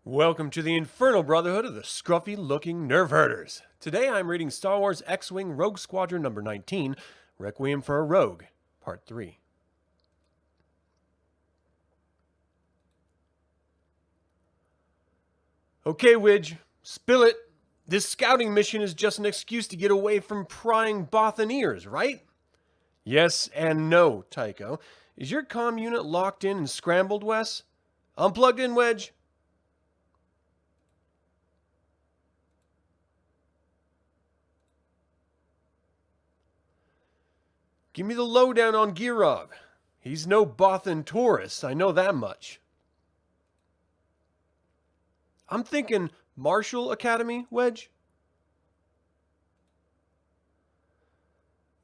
Welcome to the Infernal Brotherhood of the scruffy-looking Nerf herders. Today I'm reading Star Wars X-Wing Rogue Squadron number 19, Requiem for a Rogue, Part 3. Okay, Wedge, spill it. This scouting mission is just an excuse to get away from prying Bothan ears, right? Yes and no, Tycho. Is your comm unit locked in and scrambled, Wes? Unplugged in, Wedge? Give me the lowdown on Girov. He's no Bothan tourist, I know that much. I'm thinking Marshall Academy, Wedge?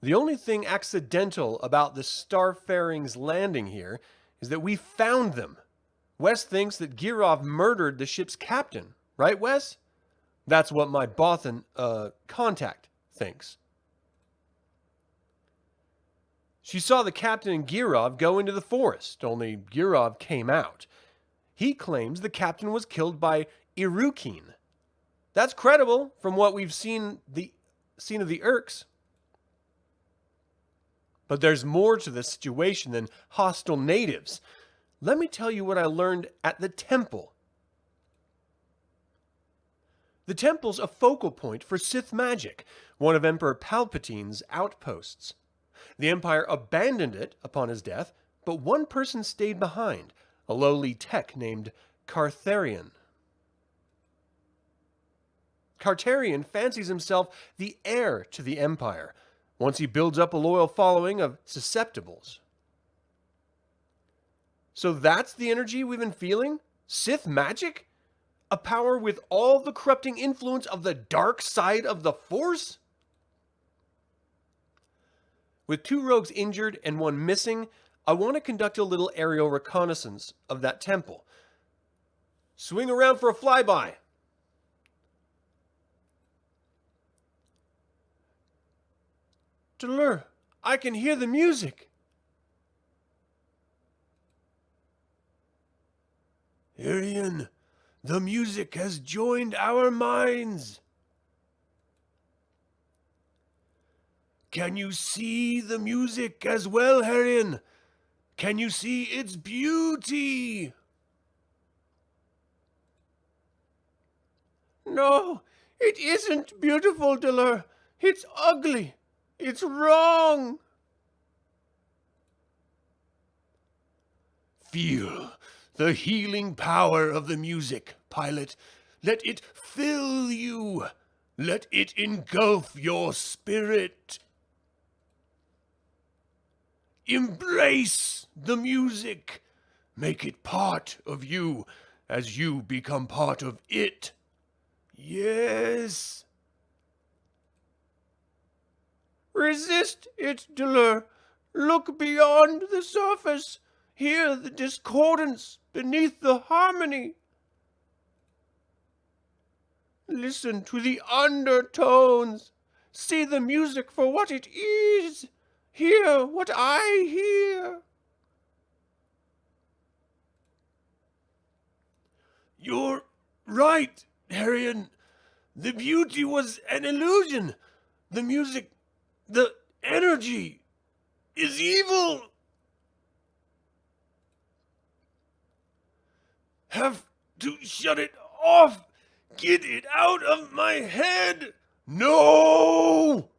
The only thing accidental about the Starfaring's landing here is that we found them. Wes thinks that Girov murdered the ship's captain, right, Wes? That's what my Bothan, contact thinks. She saw the captain and Girov go into the forest, only Girov came out. He claims the captain was killed by Erskine. That's credible from what we've seen of the Erks. But there's more to this situation than hostile natives. Let me tell you what I learned at the temple. The temple's a focal point for Sith magic, one of Emperor Palpatine's outposts. The Empire abandoned it upon his death, but one person stayed behind, a lowly tech named Cartharian. Cartharian fancies himself the heir to the Empire, once he builds up a loyal following of susceptibles. So that's the energy we've been feeling? Sith magic? A power with all the corrupting influence of the dark side of the Force? With 2 rogues injured and 1 missing, I want to conduct a little aerial reconnaissance of that temple. Swing around for a flyby. Delur, I can hear the music. Arian, the music has joined our minds. Can you see the music as well, Arian? Can you see its beauty? No, it isn't beautiful, Delur. It's ugly. It's wrong. Feel the healing power of the music, pilot. Let it fill you. Let it engulf your spirit. Embrace the music. Make it part of you as you become part of it. Yes. Resist it, Delur. Look beyond the surface. Hear the discordance beneath the harmony. Listen to the undertones. See the music for what it is. Hear what I hear. You're right, Arian. The beauty was an illusion. The music, the energy, is evil. Have to shut it off. Get it out of my head. No!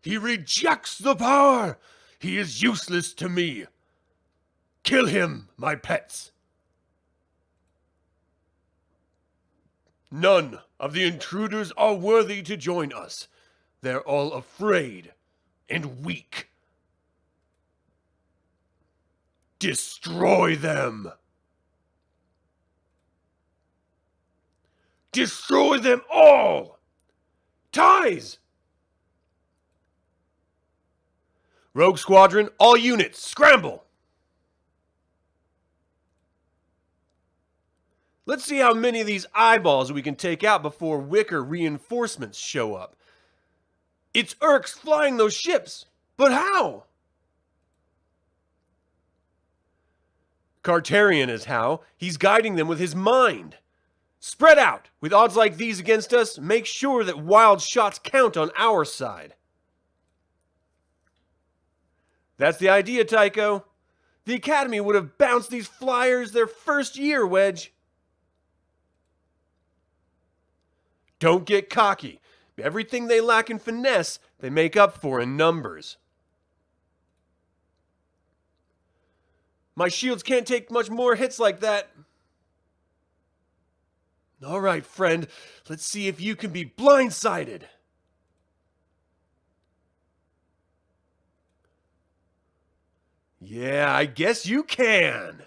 He rejects the power. He is useless to me. Kill him, my pets. None of the intruders are worthy to join us. They're all afraid and weak. Destroy them. Destroy them all. Ties. Rogue Squadron, all units, scramble! Let's see how many of these eyeballs we can take out before Wicker reinforcements show up. It's Erks flying those ships, but how? Cartarian is how. He's guiding them with his mind. Spread out. With odds like these against us, make sure that wild shots count on our side. That's the idea, Tycho. The Academy would have bounced these flyers their first year, Wedge. Don't get cocky. Everything they lack in finesse, they make up for in numbers. My shields can't take much more hits like that. All right, friend. Let's see if you can be blindsided. Yeah, I guess you can.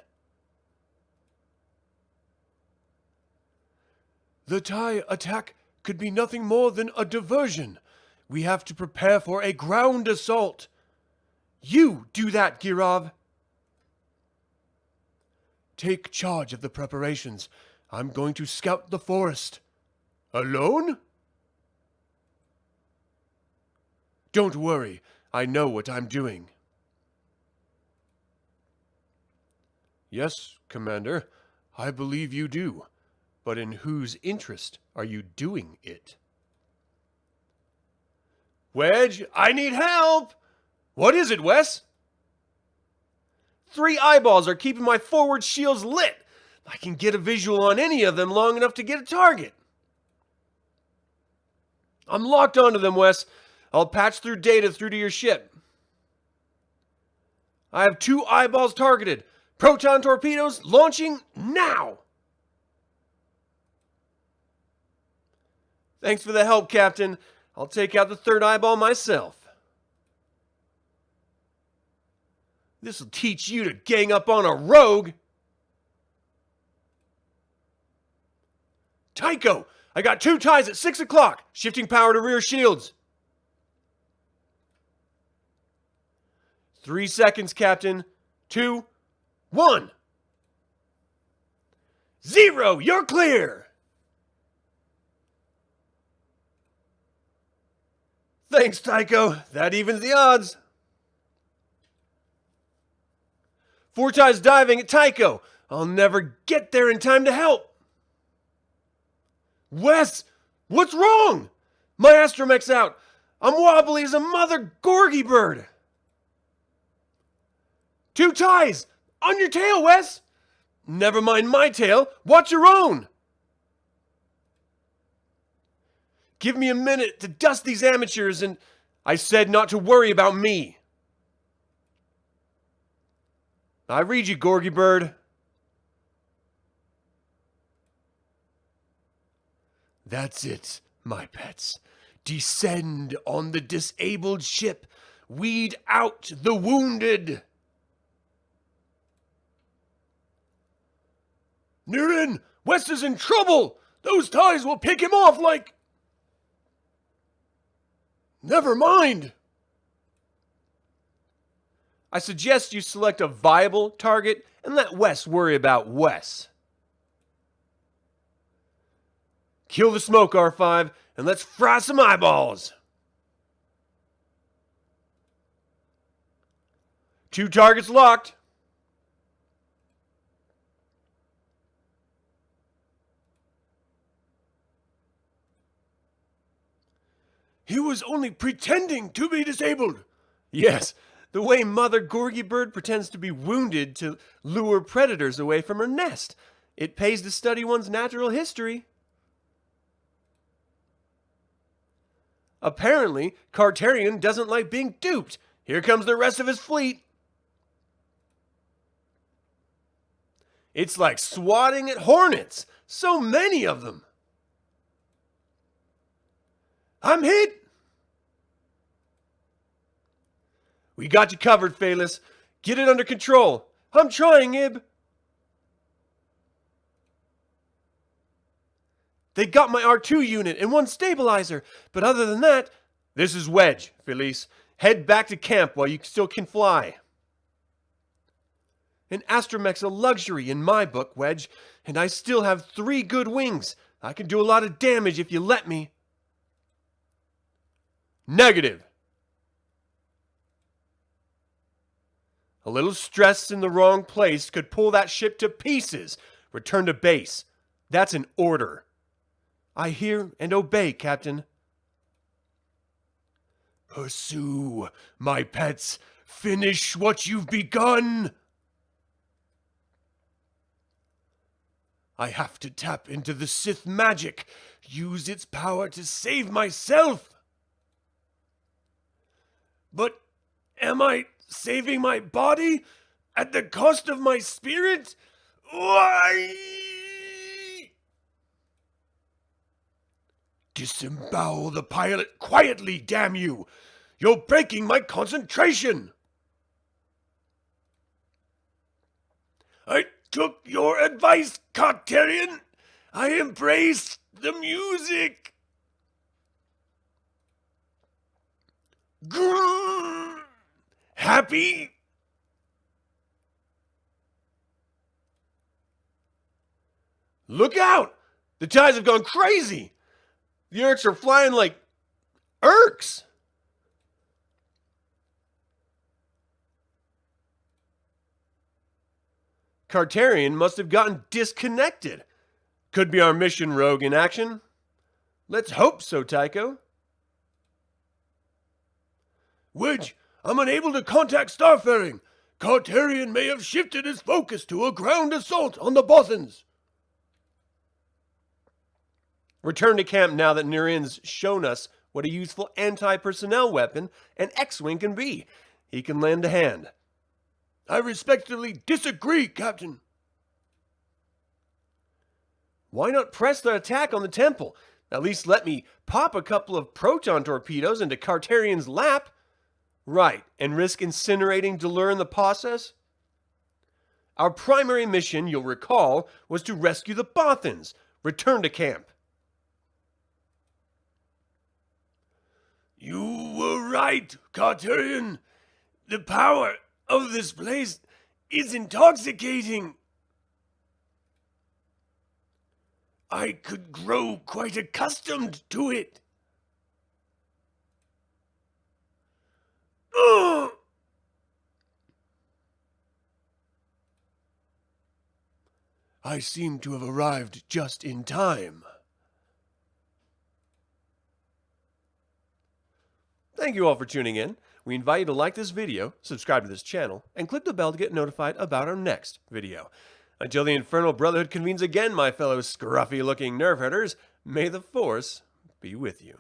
The TIE attack could be nothing more than a diversion. We have to prepare for a ground assault. You do that, Girov. Take charge of the preparations. I'm going to scout the forest. Alone? Don't worry. I know what I'm doing. Yes, Commander. I believe you do. But in whose interest are you doing it? Wedge, I need help! What is it, Wes? 3 eyeballs are keeping my forward shields lit. I can get a visual on any of them long enough to get a target. I'm locked onto them, Wes. I'll patch through data through to your ship. I have 2 eyeballs targeted. Proton torpedoes launching now! Thanks for the help, Captain. I'll take out the 3rd eyeball myself. This'll teach you to gang up on a rogue. Tycho, I got 2 ties at 6 o'clock. Shifting power to rear shields. 3 seconds, Captain. 2, 1. 0, you're clear. Thanks, Tycho. That evens the odds. 4 ties diving at Tycho. I'll never get there in time to help. Wes, what's wrong? My astromech's out. I'm wobbly as a mother gorgy bird. 2 ties. On your tail, Wes. Never mind my tail. Watch your own. Give me a minute to dust these amateurs, and I said not to worry about me. I read you, Gorgy Bird. That's it, my pets. Descend on the disabled ship. Weed out the wounded. Nirin, West is in trouble. Those ties will pick him off like... Never mind. I suggest you select a viable target and let Wes worry about Wes. Kill the smoke, R5, and let's fry some eyeballs. 2 targets locked. He was only pretending to be disabled. Yes, the way Mother Gorgy Bird pretends to be wounded to lure predators away from her nest. It pays to study one's natural history. Apparently, Cartarian doesn't like being duped. Here comes the rest of his fleet. It's like swatting at hornets. So many of them. I'm hit. We got you covered, Phaelus. Get it under control. I'm trying, Ib. They got my R2 unit and 1 stabilizer, but other than that... This is Wedge, Felice. Head back to camp while you still can fly. An astromech's a luxury in my book, Wedge, and I still have 3 good wings. I can do a lot of damage if you let me. Negative. A little stress in the wrong place could pull that ship to pieces. Return to base. That's an order. I hear and obey, Captain. Pursue, my pets. Finish what you've begun. I have to tap into the Sith magic. Use its power to save myself. But am I saving my body at the cost of my spirit? Why? Disembowel the pilot quietly, damn you! You're breaking my concentration! I took your advice, Carterian. I embraced the music. Grrr. Happy? Look out! The tides have gone crazy! The Urks are flying like Urks! Carterian must have gotten disconnected. Could be our mission rogue in action. Let's hope so, Tycho. Wedge, I'm unable to contact Starfaring. Carterian may have shifted his focus to a ground assault on the Bothans. Return to camp now that Nurin's shown us what a useful anti-personnel weapon an X-Wing can be. He can lend a hand. I respectfully disagree, Captain. Why not press the attack on the temple? At least let me pop a couple of proton torpedoes into Carterian's lap. Right, and risk incinerating Delur in the process? Our primary mission, you'll recall, was to rescue the Bothans. Return to camp. You were right, Carterian. The power of this place is intoxicating. I could grow quite accustomed to it. Ugh. I seem to have arrived just in time. Thank you all for tuning in. We invite you to like this video, subscribe to this channel, and click the bell to get notified about our next video. Until the Infernal Brotherhood convenes again, my fellow scruffy-looking Nerf herders, may the Force be with you.